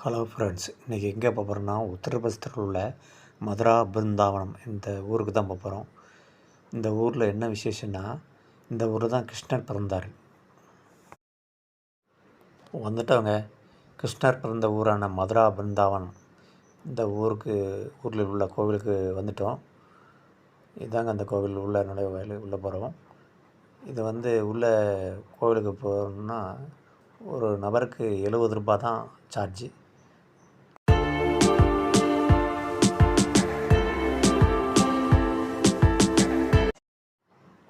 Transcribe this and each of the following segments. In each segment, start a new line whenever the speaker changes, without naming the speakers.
Hello friends, இன்றைக்கி எங்கே போகிறோம்னா உத்தரப்பிரதேசத்தில் உள்ள மதுரா பிருந்தாவனம் இந்த ஊருக்கு தான் போகிறோம். இந்த ஊரில் என்ன விசேஷம்னா, இந்த ஊரில் தான் கிருஷ்ணர் பிறந்தார். வந்துட்டவங்க கிருஷ்ணர் பிறந்த ஊரான மதுரா பிருந்தாவனம் இந்த ஊரில் உள்ள கோவிலுக்கு வந்துட்டோம். இதாங்க அந்த கோவில் உள்ள நுழைவாயில் உள்ளே போகிறோம். இது உள்ள கோவிலுக்கு போகணுன்னா ஒரு நபருக்கு ரூ. 70 தான் சார்ஜு.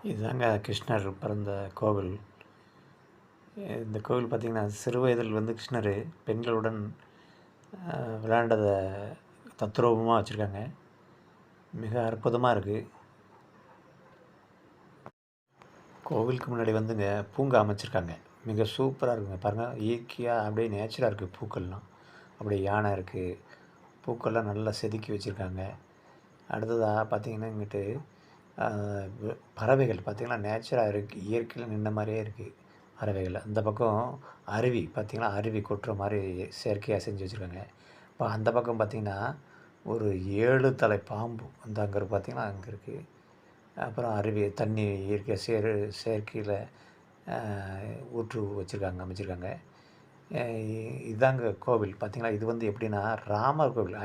இதுதாங்க கிருஷ்ணர் பிறந்த கோவில். இந்த கோவில் பார்த்திங்கன்னா, சிறு வயதில் கிருஷ்ணர் பெண்களுடன் விளையாண்டதை தத்ரூபமாக வச்சுருக்காங்க. மிக அற்புதமாக இருக்குது. கோவிலுக்கு முன்னாடி பூங்கா அமைச்சிருக்காங்க. மிக சூப்பராக இருக்குங்க. பாருங்கள், இயற்கையாக அப்படியே நேச்சராக இருக்குது. பூக்கள்லாம் அப்படியே யானை இருக்குது. பூக்கள்லாம் நல்லா செதுக்கி வச்சுருக்காங்க. அடுத்ததாக பார்த்திங்கன்னா, இங்கிட்டு பறவைகள் பார்த்திங்கன்னா நேச்சராக இருக்குது. இயற்கையில் நின்ற மாதிரியே இருக்குது பறவைகள். அந்த பக்கம் அருவி பார்த்திங்கன்னா, அருவி கொட்டுற மாதிரி செயற்கையாக செஞ்சு வச்சுருக்காங்க. இப்போ அந்த பக்கம் பார்த்திங்கன்னா ஒரு 7 தலை பாம்பு அங்கே பார்த்திங்கன்னா அங்கே இருக்குது. அப்புறம் அருவி தண்ணி இயற்கை செயற்கையில் ஊற்று வச்சுருக்காங்க, அமைச்சிருக்காங்க. இதாங்க கோவில் பார்த்திங்களா. இது எப்படின்னா ராமர் கோவில்.